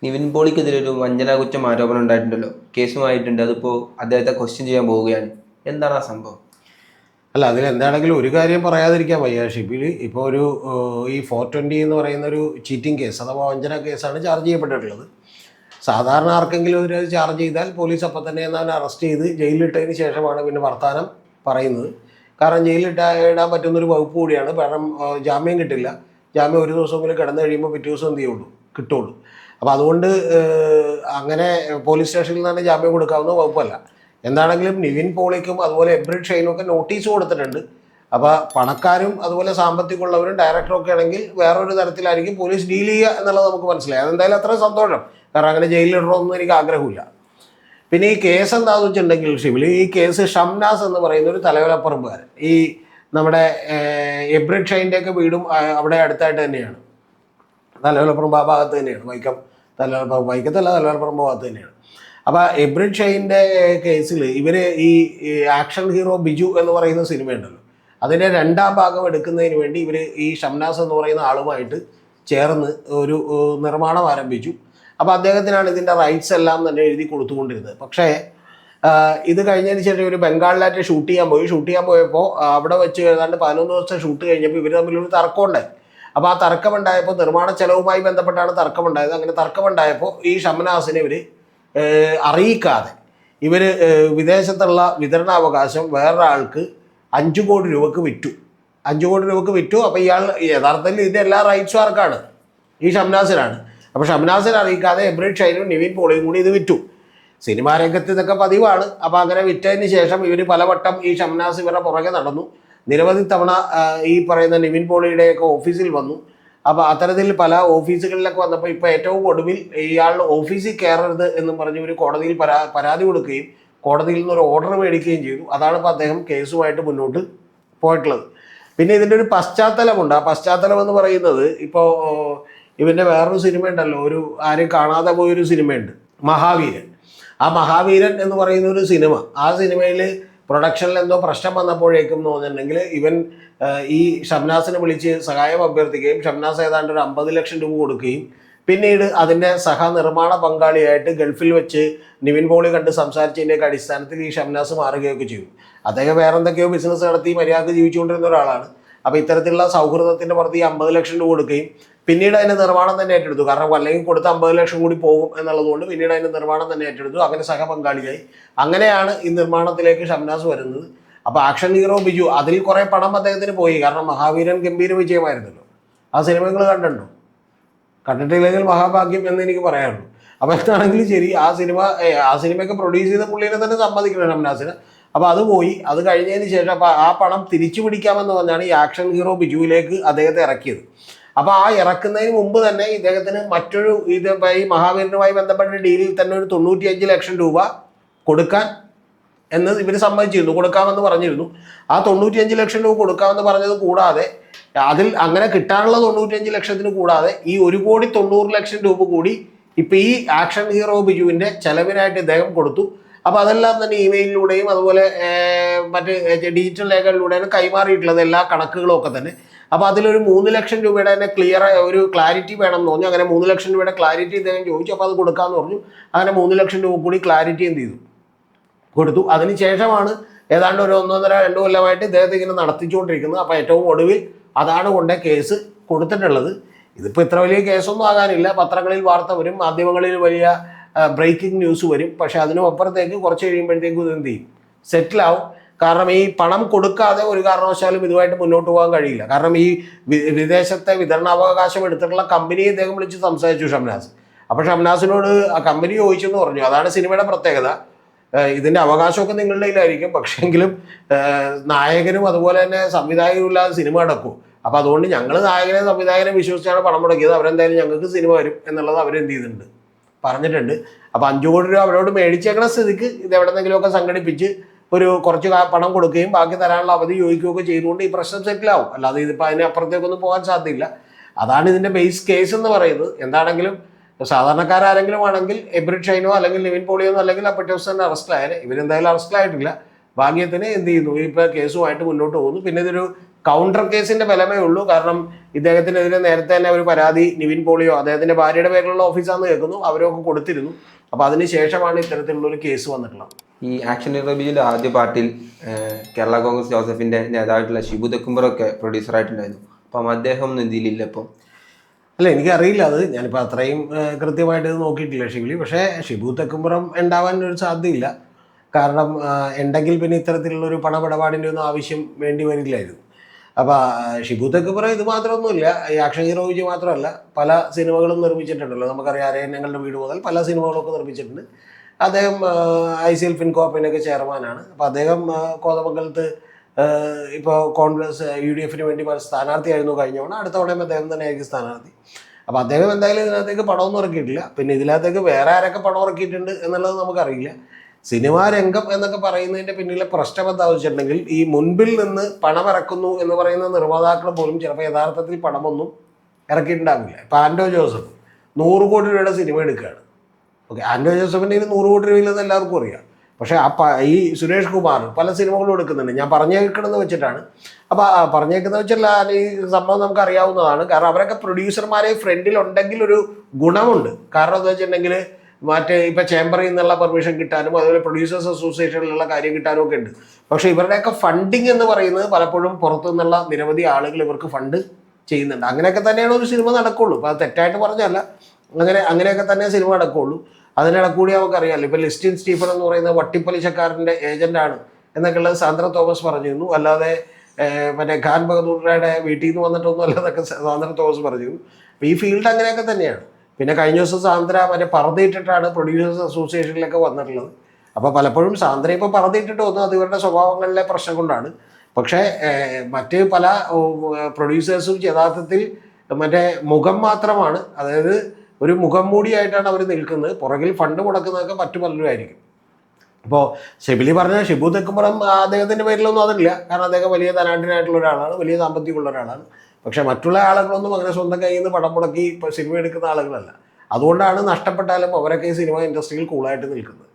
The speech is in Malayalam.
നിവിൻ പോളിക്കെതിരെ ഒരു വഞ്ചനാകുറ്റം ആരോപണം ഉണ്ടായിട്ടുണ്ടല്ലോ, കേസുമായിട്ടുണ്ട്. അതിപ്പോൾ അദ്ദേഹത്തെ ക്വസ്റ്റ്യൻ ചെയ്യാൻ പോവുകയാണ്. എന്താണ് ആ സംഭവം? അല്ല, അതിലെന്താണെങ്കിലും ഒരു കാര്യം പറയാതിരിക്കാൻ വയ്യ. ഷിബിൽ ഇപ്പോൾ ഈ 420 എന്ന് പറയുന്ന ഒരു ചീറ്റിംഗ് കേസ് അഥവാ വഞ്ചന കേസാണ് ചാർജ് ചെയ്യപ്പെട്ടിട്ടുള്ളത്. സാധാരണ ആർക്കെങ്കിലും ഒരു ചാർജ് ചെയ്താൽ പോലീസ് അപ്പം തന്നെ അവനെ അറസ്റ്റ് ചെയ്ത് ജയിലിലിട്ടതിന് ശേഷമാണ് പിന്നെ വർത്തമാനം പറയുന്നത്. കാരണം ഇടാൻ പറ്റുന്നൊരു വകുപ്പ് കൂടിയാണ്. കാരണം ജാമ്യം കിട്ടില്ല. ജാമ്യം ഒരു ദിവസമെങ്കിലും കിടന്നു കഴിയുമ്പോൾ പിറ്റേ ദിവസം എന്ത് ചെയ്യുള്ളൂ, കിട്ടുള്ളൂ. അപ്പോൾ അതുകൊണ്ട് അങ്ങനെ പോലീസ് സ്റ്റേഷനിൽ നിന്നാണ് ജാമ്യം കൊടുക്കാവുന്ന വകുപ്പല്ല. എന്താണെങ്കിലും നിവിൻ പോളിക്കും അതുപോലെ എബ്രിഡ് ഷൈനും ഒക്കെ നോട്ടീസ് കൊടുത്തിട്ടുണ്ട്. അപ്പോൾ പണക്കാരും അതുപോലെ സാമ്പത്തികമുള്ളവരും ഡയറക്ടറൊക്കെ ആണെങ്കിൽ വേറൊരു തരത്തിലായിരിക്കും പോലീസ് ഡീൽ ചെയ്യുക എന്നുള്ളത് നമുക്ക് മനസ്സിലായി. അതെന്തായാലും അത്രയും സന്തോഷം. കാരണം അങ്ങനെ ജയിലിലിടണമെന്നും എനിക്ക് ആഗ്രഹമില്ല. പിന്നെ ഈ കേസ് എന്താണെന്ന് വെച്ചിട്ടുണ്ടെങ്കിൽ ഷിബിൽ, ഈ കേസ് ഷംനാസ് എന്ന് പറയുന്ന ഒരു തലവലപ്പറമ്പുകാരൻ, ഈ നമ്മുടെ എബ്രിഡ് ഷൈൻ്റെയൊക്കെ വീടും അവിടെ അടുത്തായിട്ട് തന്നെയാണ്. തലവലപ്പറമ്പ് ആ ഭാഗത്ത് തന്നെയാണ്. വൈക്കത്തല്ല, തലവലപ്പറമ്പ് ഭാഗത്ത് തന്നെയാണ്. അപ്പോൾ എബ്രിഡ് ഷൈൻ്റെ കേസിൽ ഇവർ ഈ ആക്ഷൻ ഹീറോ ബിജു എന്ന് പറയുന്ന സിനിമയുണ്ടല്ലോ, അതിൻ്റെ 2ാം ഭാഗം എടുക്കുന്നതിന് വേണ്ടി ഇവർ ഈ ഷംനാസ് എന്ന് പറയുന്ന ആളുമായിട്ട് ചേർന്ന് ഒരു നിർമ്മാണം ആരംഭിച്ചു. അപ്പോൾ അദ്ദേഹത്തിനാണ് ഇതിൻ്റെ റൈറ്റ്സ് എല്ലാം തന്നെ എഴുതി കൊടുത്തുകൊണ്ടിരുന്നത്. പക്ഷേ ഇത് കഴിഞ്ഞതിന് ശേഷം ഒരു ബംഗാളിലായിട്ട് ഷൂട്ട് ചെയ്യാൻ പോയപ്പോൾ അവിടെ വെച്ച് ഏതാണ്ട് 11 ദിവസം ഷൂട്ട് കഴിഞ്ഞപ്പോൾ ഇവർ തമ്മിലൊരു തർക്കമുണ്ടായി. അപ്പോൾ ആ തർക്കമുണ്ടായപ്പോൾ നിർമ്മാണ ചെലവുമായി ബന്ധപ്പെട്ടാണ് തർക്കമുണ്ടായത്. അങ്ങനെ തർക്കമുണ്ടായപ്പോൾ ഈ ഷംനാസിനെ ഇവർ അറിയിക്കാതെ ഇവർ വിദേശത്തുള്ള വിതരണാവകാശം വേറൊരാൾക്ക് 5 കോടി രൂപക്ക് വിറ്റു. 5 കോടി രൂപക്ക് വിറ്റു. അപ്പോൾ ഇയാൾ യഥാർത്ഥത്തിൽ ഇതിൻ്റെ എല്ലാ റൈറ്റ്സും ആർക്കാണ്? ഈ ഷംനാസിനാണ്. അപ്പോൾ ഷംനാസിനെ അറിയിക്കാതെ എബ്രിഡ് ഷൈനും നിവിൻ പോളിയും കൂടി ഇത് വിറ്റു. സിനിമാ രംഗത്ത് ഇതൊക്കെ പതിവാണ്. അപ്പോൾ അങ്ങനെ വിറ്റതിന് ശേഷം ഇവർ പലവട്ടം ഈ ഷംനാസ് ഇവരുടെ പുറകെ നടന്നു. നിരവധി തവണ ഈ പറയുന്ന നിവിൻ പോളിയുടെയൊക്കെ ഓഫീസിൽ വന്നു. അപ്പോൾ അത്തരത്തിൽ പല ഓഫീസുകളിലൊക്കെ വന്നപ്പോൾ ഇപ്പോൾ ഏറ്റവും ഒടുവിൽ ഇയാൾ ഓഫീസിൽ കയറരുത് എന്നും പറഞ്ഞ് ഒരു കോടതിയിൽ പരാതി കൊടുക്കുകയും കോടതിയിൽ നിന്നൊരു ഓർഡർ മേടിക്കുകയും ചെയ്തു. അതാണ് ഇപ്പോൾ അദ്ദേഹം കേസുമായിട്ട് മുന്നോട്ട് പോയിട്ടുള്ളത്. പിന്നെ ഇതിൻ്റെ ഒരു പശ്ചാത്തലമുണ്ട്. ആ പശ്ചാത്തലം എന്ന് പറയുന്നത്, ഇപ്പോൾ ഇവൻ്റെ വേറൊരു സിനിമ ഉണ്ടല്ലോ, ഒരു ആരും കാണാതെ പോയൊരു സിനിമയുണ്ട്, മഹാവീരൻ. ആ മഹാവീരൻ എന്ന് പറയുന്ന ഒരു സിനിമ, ആ സിനിമയിൽ പ്രൊഡക്ഷനിൽ എന്തോ പ്രശ്നം വന്നപ്പോഴേക്കും എന്ന് പറഞ്ഞിട്ടുണ്ടെങ്കിൽ ഇവൻ ഈ ഷംനാസിനെ വിളിച്ച് സഹായം അഭ്യർത്ഥിക്കുകയും ഷംനാസ് ഏതാണ്ട് ഒരു 50 ലക്ഷം രൂപ കൊടുക്കുകയും പിന്നീട് അതിൻ്റെ സഹനിർമ്മാണ പങ്കാളിയായിട്ട് ഗൾഫിൽ വെച്ച് നിവിൻ പോളി കണ്ട് സംസാരിച്ചതിൻ്റെയൊക്കെ അടിസ്ഥാനത്തിൽ ഈ ഷംനാസ് മാറുകയൊക്കെ ചെയ്തു. അദ്ദേഹം വേറെ എന്തൊക്കെയോ ബിസിനസ് നടത്തി മര്യാദക്ക് ജീവിച്ചുകൊണ്ടിരുന്ന ഒരാളാണ്. അപ്പോൾ ഇത്തരത്തിലുള്ള സൗഹൃദത്തിൻ്റെ പുറത്ത് ഈ 50 ലക്ഷം രൂപ കൊടുക്കുകയും പിന്നീട് അതിൻ്റെ നിർമ്മാണം തന്നെ ഏറ്റെടുത്തു. കാരണം അല്ലെങ്കിൽ കൊടുത്ത 50 ലക്ഷം കൂടി പോകും എന്നുള്ളതുകൊണ്ട് പിന്നീട് അതിൻ്റെ നിർമ്മാണം തന്നെ ഏറ്റെടുത്തു. അങ്ങനെ സഹപങ്കാളിയായി. അങ്ങനെയാണ് ഈ നിർമ്മാണത്തിലേക്ക് ഷംനാസ് വരുന്നത്. അപ്പോൾ ആക്ഷൻ ഹീറോ ബിജു, അതിൽ കുറേ പണം അദ്ദേഹത്തിന് പോയി. കാരണം മഹാവീരൻ ഗംഭീര വിജയമായിരുന്നല്ലോ. ആ സിനിമകൾ കണ്ടിട്ടുണ്ടോ? കണ്ടിട്ടില്ലെങ്കിൽ മഹാഭാഗ്യം എന്ന് എനിക്ക് പറയാനുള്ളൂ. അപ്പോൾ എന്താണെങ്കിലും ശരി, ആ സിനിമയൊക്കെ പ്രൊഡ്യൂസ് ചെയ്ത പുള്ളിനെ തന്നെ സമ്മതിക്കണം ഷംനാസിന്. അപ്പോൾ അത് പോയി. അത് കഴിഞ്ഞതിന് ശേഷം അപ്പോൾ ആ പണം തിരിച്ചു പിടിക്കാമെന്ന് പറഞ്ഞാണ് ഈ ആക്ഷൻ ഹീറോ ബിജുവിലേക്ക് അദ്ദേഹത്തെ ഇറക്കിയത്. അപ്പോൾ ആ ഇറക്കുന്നതിന് മുമ്പ് തന്നെ ഇദ്ദേഹത്തിന് മറ്റൊരു ഈ മഹാവീരനുമായി ബന്ധപ്പെട്ട ഡീലിൽ തന്നെ ഒരു 95 ലക്ഷം രൂപ കൊടുക്കാൻ എന്ന് ഇവർ സമ്മതിച്ചിരുന്നു, കൊടുക്കാമെന്ന് പറഞ്ഞിരുന്നു. ആ 95 ലക്ഷം രൂപ കൊടുക്കാമെന്ന് പറഞ്ഞത് കൂടാതെ അതിൽ അങ്ങനെ കിട്ടാനുള്ള 95 ലക്ഷത്തിന് കൂടാതെ ഈ 1,90,00,000 രൂപ കൂടി ഇപ്പം ഈ ആക്ഷൻ ഹീറോ ബിജുവിൻ്റെ ചെലവിനായിട്ട് ഇദ്ദേഹം കൊടുത്തു. അപ്പോൾ അതെല്ലാം തന്നെ ഇമെയിലിലൂടെയും അതുപോലെ മറ്റ് ഡിജിറ്റൽ രേഖകളിലൂടെയാണ് കൈമാറിയിട്ടുള്ളത്, എല്ലാ കണക്കുകളും ഒക്കെ തന്നെ. അപ്പോൾ അതിലൊരു 3 ലക്ഷം രൂപയുടെ തന്നെ ഒരു ക്ലാരിറ്റി വേണം എന്ന് പറഞ്ഞു. അങ്ങനെ 3 ലക്ഷം രൂപയുടെ ക്ലാരിറ്റി ഇദ്ദേഹം ചോദിച്ചു. അപ്പോൾ അത് കൊടുക്കാമെന്ന് പറഞ്ഞു. അങ്ങനെ 3 ലക്ഷം രൂപ കൂടി ക്ലാരിറ്റി എന്ത് ചെയ്തു, കൊടുത്തു. അതിന് ശേഷമാണ് ഏതാണ്ട് ഒരു 1.5-2 കൊല്ലമായിട്ട് ഇദ്ദേഹത്തെ ഇങ്ങനെ നടത്തിച്ചുകൊണ്ടിരിക്കുന്നത്. അപ്പോൾ ഏറ്റവും ഒടുവിൽ അതാണ് കൊണ്ട് കേസ് കൊടുത്തിട്ടുള്ളത്. ഇതിപ്പോൾ ഇത്ര വലിയ കേസൊന്നും ആകാനില്ല. പത്രങ്ങളിൽ വാർത്ത വരും, മാധ്യമങ്ങളിൽ വലിയ ബ്രേക്കിംഗ് ന്യൂസ് വരും. പക്ഷേ അതിനും അപ്പുറത്തേക്ക് കുറച്ച് കഴിയുമ്പോഴത്തേക്കും ഇത് എന്ത് ചെയ്യും, സെറ്റിലാവും. കാരണം ഈ പണം കൊടുക്കാതെ ഒരു കാരണവശാലും ഇതുമായിട്ട് മുന്നോട്ട് പോകാൻ കഴിയില്ല. കാരണം ഈ വിദേശത്തെ വിതരണാവകാശം എടുത്തിട്ടുള്ള കമ്പനിയെ ഇദ്ദേഹം വിളിച്ച് സംസാരിച്ചു ഷംനാസ്. അപ്പോൾ ഷംനാസിനോട് ആ കമ്പനി ചോദിച്ചെന്ന് പറഞ്ഞു. അതാണ് സിനിമയുടെ പ്രത്യേകത. ഇതിൻ്റെ അവകാശമൊക്കെ നിങ്ങളുടെ കയ്യിലായിരിക്കും, പക്ഷേങ്കിലും നായകനും അതുപോലെ തന്നെ സംവിധായകനും ഇല്ലാതെ സിനിമ നടക്കും. അപ്പോൾ അതുകൊണ്ട് ഞങ്ങൾ നായകനെ സംവിധായകനെ വിശ്വസിച്ചാണ് പണം മുടക്കിയത്, അവരെന്തായാലും ഞങ്ങൾക്ക് സിനിമ വരും എന്നുള്ളത് അവരെന്ത് ചെയ്തിട്ടുണ്ട്, പറഞ്ഞിട്ടുണ്ട്. അപ്പോൾ 5 കോടി രൂപ അവരോട് മേടിച്ചേക്കണ സ്ഥിതിക്ക് ഇത് എവിടെന്നെങ്കിലുമൊക്കെ സംഘടിപ്പിച്ച് ഒരു കുറച്ച് പണം കൊടുക്കുകയും ബാക്കി തരാനുള്ള അവധി ചോദിക്കുകയൊക്കെ ചെയ്തുകൊണ്ട് ഈ പ്രശ്നം സെറ്റിലാവും. അല്ലാതെ ഇതിപ്പോൾ അതിനപ്പുറത്തേക്കൊന്നും പോകാൻ സാധ്യതയില്ല. അതാണ് ഇതിൻ്റെ ബേസ് കേസ് എന്ന് പറയുന്നത്. എന്താണെങ്കിലും സാധാരണക്കാരെങ്കിലും ആണെങ്കിൽ എബ്രിഡ് ഷൈനോ അല്ലെങ്കിൽ നിവിൻ പോളിയോ അല്ലെങ്കിൽ ആ പിറ്റേ ദിവസം തന്നെ അറസ്റ്റിലായാലും ഇവരെന്തായാലും അറസ്റ്റിലായിട്ടില്ല. ഭാഗ്യത്തിന് എന്ത് ചെയ്യുന്നു, ഇപ്പോൾ കേസുമായിട്ട് മുന്നോട്ട് പോകുന്നു. പിന്നെ ഇതൊരു കൗണ്ടർ കേസിൻ്റെ ബലമേ ഉള്ളൂ. കാരണം ഇദ്ദേഹത്തിനെതിരെ നേരത്തെ തന്നെ ഒരു പരാതി നിവിൻ പോളിയോ അദ്ദേഹത്തിന്റെ ഭാര്യയുടെ പേരിലുള്ള ഓഫീസാണെന്ന് കേൾക്കുന്നു അവരൊക്കെ കൊടുത്തിരുന്നു. അപ്പോൾ അതിന് ശേഷമാണ് ഇത്തരത്തിലുള്ളൊരു കേസ് വന്നിട്ടുള്ളത്. ഈ ആക്ഷൻ റിവ്യൂവിൻ്റെ ആദ്യ പാർട്ടിൽ കേരള കോൺഗ്രസ് ജോസഫിൻ്റെ നേതാവായിട്ടുള്ള ഷിബു തെക്കുംബറൊക്കെ പ്രൊഡ്യൂസറായിട്ടുണ്ടായിരുന്നു. അപ്പം അദ്ദേഹം ഒന്നും ഇതിലില്ല ഇപ്പം. അല്ല, എനിക്കറിയില്ല അത്, ഞാനിപ്പോൾ അത്രയും കൃത്യമായിട്ട് ഇത് നോക്കിയിട്ടില്ല ഷിബിലി. പക്ഷേ ഷിബു തെക്കുംപുറം ഉണ്ടാവാൻ ഒരു സാധ്യതയില്ല. കാരണം ഉണ്ടെങ്കിൽ പിന്നെ ഇത്തരത്തിലുള്ളൊരു പണമിടപാടിൻ്റെ ഒന്നും ആവശ്യം വേണ്ടി വരില്ലായിരുന്നു. അപ്പോൾ ഷിബു തെക്കുംപുറം ഇത് മാത്രമൊന്നുമില്ല, ഈ ആക്ഷൻ ഹീറോ വിജയ് മാത്രമല്ല, പല സിനിമകളും നിർമ്മിച്ചിട്ടുണ്ടല്ലോ. നമുക്കറിയാം അരയന്നങ്ങളുടെ വീട് മുതൽ പല സിനിമകളൊക്കെ നിർമ്മിച്ചിട്ടുണ്ട്. അദ്ദേഹം ICL ഫിൻകോർപ്പിനൊക്കെ ചെയർമാനാണ്. അപ്പോൾ അദ്ദേഹം കോതമംഗലത്ത് ഇപ്പോൾ കോൺഗ്രസ് UDF വേണ്ടി സ്ഥാനാർത്ഥിയായിരുന്നു കഴിഞ്ഞ തവണ. അടുത്ത തവണയും അദ്ദേഹം തന്നെ ആയിരിക്കും സ്ഥാനാർത്ഥി. അപ്പോൾ അദ്ദേഹം എന്തായാലും ഇതിനകത്തേക്ക് പണമൊന്നും ഇറക്കിയിട്ടില്ല. പിന്നെ ഇതിനകത്തേക്ക് വേറെ ആരൊക്കെ പണം ഇറക്കിയിട്ടുണ്ട് എന്നുള്ളത് നമുക്കറിയില്ല. സിനിമാ രംഗം എന്നൊക്കെ പറയുന്നതിൻ്റെ പിന്നിലെ പ്രശ്നം എന്താണെന്ന് വെച്ചിട്ടുണ്ടെങ്കിൽ ഈ മുൻപിൽ നിന്ന് പണം ഇറക്കുന്നു എന്ന് പറയുന്ന നിർമ്മാതാക്കൾ പോലും ചിലപ്പോൾ യഥാർത്ഥത്തിൽ പണമൊന്നും ഇറക്കിയിട്ടുണ്ടാവില്ല. ഇപ്പോൾ ആൻഡോ ജോസഫ് 100 കോടി രൂപയുടെ സിനിമ എടുക്കുകയാണ്. ഓക്കെ, ആൻഡോ ജോസഫിൻ്റെ 100 കോടി രൂപയില്ലെന്ന് എല്ലാവർക്കും അറിയാം. പക്ഷേ ഈ സുരേഷ് കുമാർ പല സിനിമകളും എടുക്കുന്നുണ്ട്. ഞാൻ പറഞ്ഞേക്കണമെന്ന് വെച്ചിട്ടാണ്. അപ്പോൾ പറഞ്ഞേക്കുന്നത് വെച്ചാൽ ഈ സംഭവം നമുക്ക് അറിയാവുന്നതാണ്. കാരണം അവരൊക്കെ പ്രൊഡ്യൂസർമാരെ ഫ്രണ്ടിലുണ്ടെങ്കിൽ ഒരു ഗുണമുണ്ട്. കാരണം എന്താ വെച്ചിട്ടുണ്ടെങ്കിൽ മറ്റേ ഇപ്പോൾ ചേംബറിൽ നിന്നുള്ള പെർമിഷൻ കിട്ടാനും അതുപോലെ പ്രൊഡ്യൂസേഴ്സ് അസോസിയേഷനിലുള്ള കാര്യം കിട്ടാനും ഒക്കെ ഉണ്ട്. പക്ഷേ ഇവരുടെയൊക്കെ ഫണ്ടിങ് എന്ന് പറയുന്നത് പലപ്പോഴും പുറത്തു നിന്നുള്ള നിരവധി ആളുകൾ ഇവർക്ക് ഫണ്ട് ചെയ്യുന്നുണ്ട്. അങ്ങനെയൊക്കെ തന്നെയാണ് ഒരു സിനിമ നടക്കുള്ളൂ. അപ്പോൾ അത് തെറ്റായിട്ട് പറഞ്ഞല്ല, അങ്ങനെയൊക്കെ തന്നെ സിനിമ നടക്കുള്ളൂ. അതിനിടക്കൂടി നമുക്കറിയാമല്ലോ, ഇപ്പോൾ ലിസ്റ്റിൻ സ്റ്റീഫൻ എന്ന് പറയുന്ന വട്ടിപ്പലിശക്കാരൻ്റെ ഏജന്റാണ് എന്നൊക്കെയുള്ളത് സാന്ദ്ര തോമസ് പറഞ്ഞിരുന്നു. അല്ലാതെ മറ്റേ ഖാൻ ബഹദൂറിയുടെ വീട്ടിൽ നിന്ന് വന്നിട്ടൊന്നും അല്ലാതൊക്കെ സാന്ദ്ര തോമസ് പറഞ്ഞിരുന്നു. അപ്പോൾ ഈ ഫീൽഡ് അങ്ങനെയൊക്കെ തന്നെയാണ്. പിന്നെ കഴിഞ്ഞ ദിവസം സാന്ദ്ര മറ്റേ പറതിയിട്ടിട്ടാണ് പ്രൊഡ്യൂസേഴ്സ് അസോസിയേഷനിലൊക്കെ വന്നിട്ടുള്ളത്. അപ്പോൾ പലപ്പോഴും സാന്ദ്ര ഇപ്പോൾ പറതിയിട്ടിട്ട് വന്നു, അത് ഇവരുടെ സ്വഭാവങ്ങളിലെ പ്രശ്നം കൊണ്ടാണ്. പക്ഷേ മറ്റ് പല പ്രൊഡ്യൂസേഴ്സും യഥാർത്ഥത്തിൽ മറ്റേ മുഖം മാത്രമാണ്, അതായത് ഒരു മുഖം മൂടിയായിട്ടാണ് അവർ നിൽക്കുന്നത്. പുറകിൽ ഫണ്ട് മുടക്കുന്നതൊക്കെ മറ്റു പലരും ആയിരിക്കും. ഇപ്പോൾ ഷിബിലി പറഞ്ഞ ഷിബു തെക്കുംപുറം അദ്ദേഹത്തിൻ്റെ പേരിലൊന്നും അതില്ല. കാരണം അദ്ദേഹം വലിയ ധനാഢ്യനായിട്ടുള്ള ഒരാളാണ്, വലിയ സാമ്പത്തികമുള്ള ഒരാളാണ്. പക്ഷേ മറ്റുള്ള ആളുകളൊന്നും അങ്ങനെ സ്വന്തം കയ്യിൽ നിന്ന് പണം മുടക്കി ഇപ്പോൾ സിനിമ എടുക്കുന്ന ആളുകളല്ല. അതുകൊണ്ടാണ് നഷ്ടപ്പെട്ടാലും അവരൊക്കെ ഈ സിനിമ ഇൻഡസ്ട്രിയിൽ കൂളായിട്ട് നിൽക്കുന്നത്.